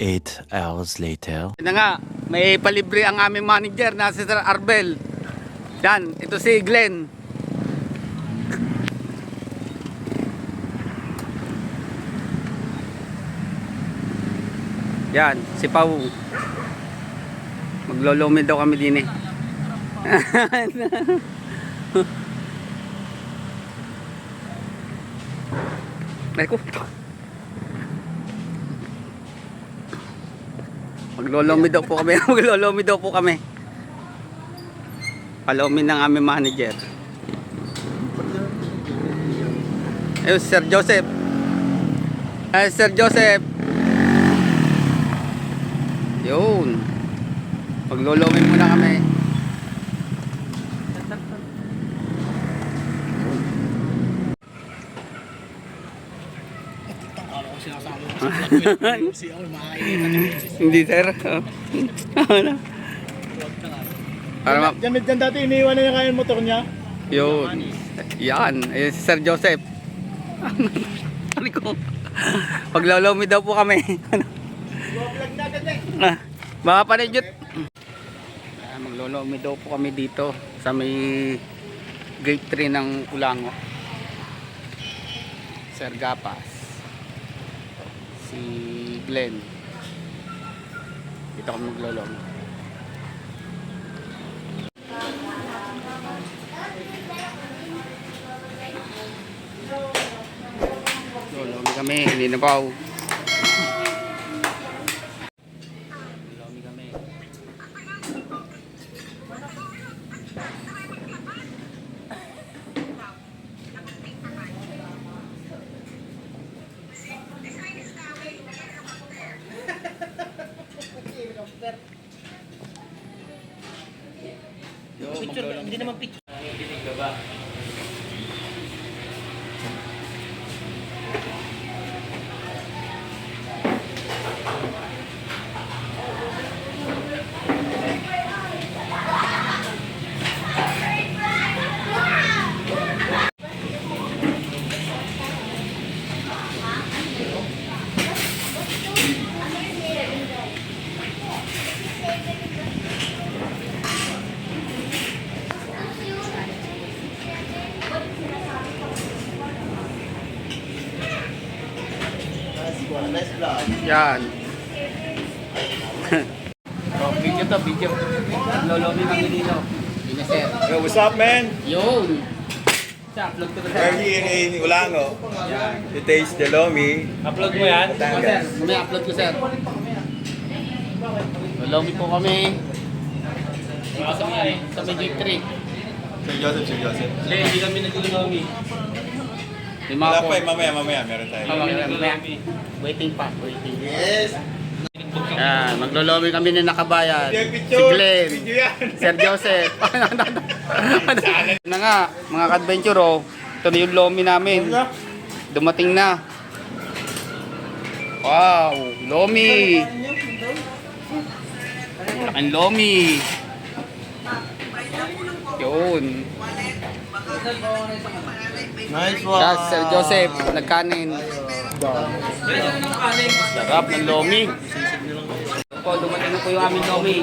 8 hours later. Yan na nga, may palibre ang aming manager na si Sir Arbel. Yan, ito si Glenn. Yan, si Pau. Maglolomi daw kami din eh. Naku. Maglolomi daw po kami. Maglolomi daw po kami. Palomi ng aming manager. Ayun, Sir Joseph. Ay, Sir Joseph. Yun. Maglolomi muna kami. Hindi, sir. Para Diyan dati iniwan na niya kaya yung motor niya. yun. Yan. Eh, si Sir Joseph. Ano ko? Paglolomi daw po kami. Baka panidjut. Maglolomi daw po kami dito sa may gate 3 ng Ulango. Sir Gapas. Si Glenn. Dito kami maglolomi. Lolomi kami, hindi na pa. Lolomi kami. Hindi naman picture. Yan. Oh, video to, video. Lolomi kami dito. Yun na, sir. Yo, what's up, man? Yun. Upload ko to, sir. We're here in Ulango. Yan. To taste the lomi. Upload mo yan? Ito, sir. May upload ko, sir. Lolomi po kami. Dito sa may gate 3. Sir Joseph, Sir Joseph. Hindi, hindi kami naglulomi. Lima Wala po. pa, mamaya meron tayo. Waiting pa, waiting. Yes! Yan, maglolomi kami ni Nakabayan. Video, Si picture! Glenn. Video yan! Sir Joseph. Na nga, mga ka-adventure, oh. Ito na yung lomi namin. Dumating na. Wow, lomi. Ang lomi. Yun. Nice one! Yes, Sir Joseph, nagkanin. Sarap ng lomi. Po, dumating na po yung aming lomi.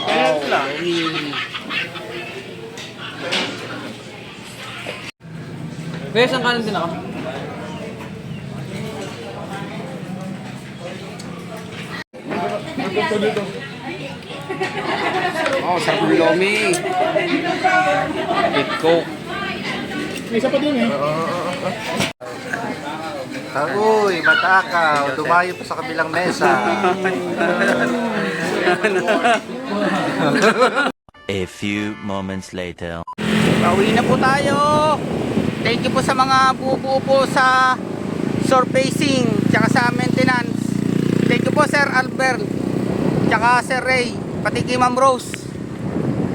Wow, lomi. Kaya saan kanan din ako? Oh, sarap ng lomi. With Coke. May isa pa din eh. Uy, matakaw. Dumayo pa sa kabilang mesa. A few moments later. Pauwi na po tayo. Thank you po sa mga buo po sa surfacing tsaka sa maintenance. Thank you po, Sir Albert tsaka Sir Ray, pati kay Ma'am Rose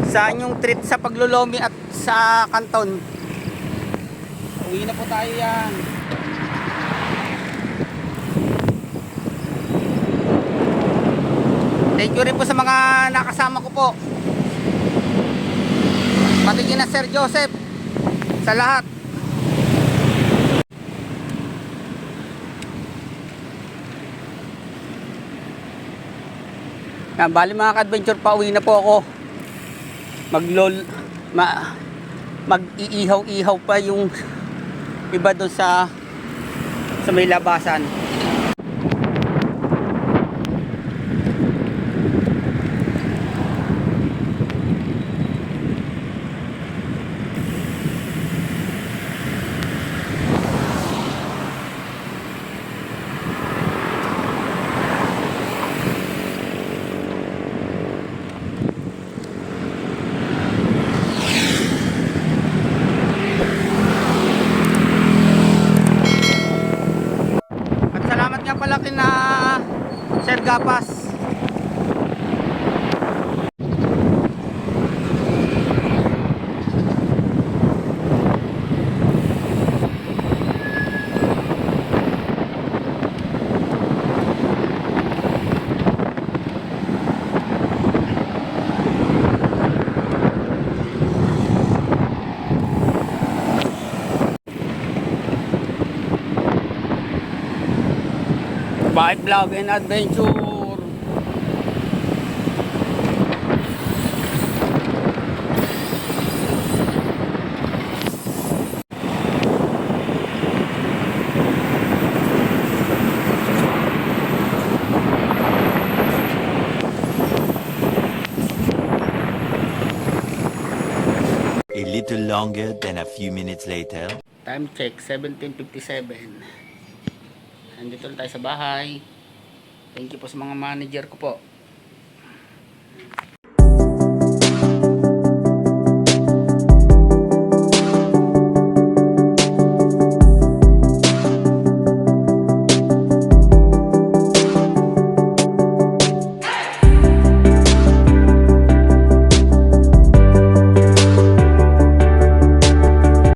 sa inyong treat sa paglolomi at sa kanton. Uwi na po tayo yan. Thank you rin po sa mga nakasama ko po. Pati kina Sir Joseph, sa lahat. Bali mga ka-adventure, pauwi na po ako. Mag-iihaw-ihaw pa yung iba doon sa may labasan. At salamat nga pala kina Sir Gapas. Bike vlog and adventure. A little longer than a few minutes later. Time check 17:57. Nandito na tayo sa bahay. Thank you po sa mga manager ko po.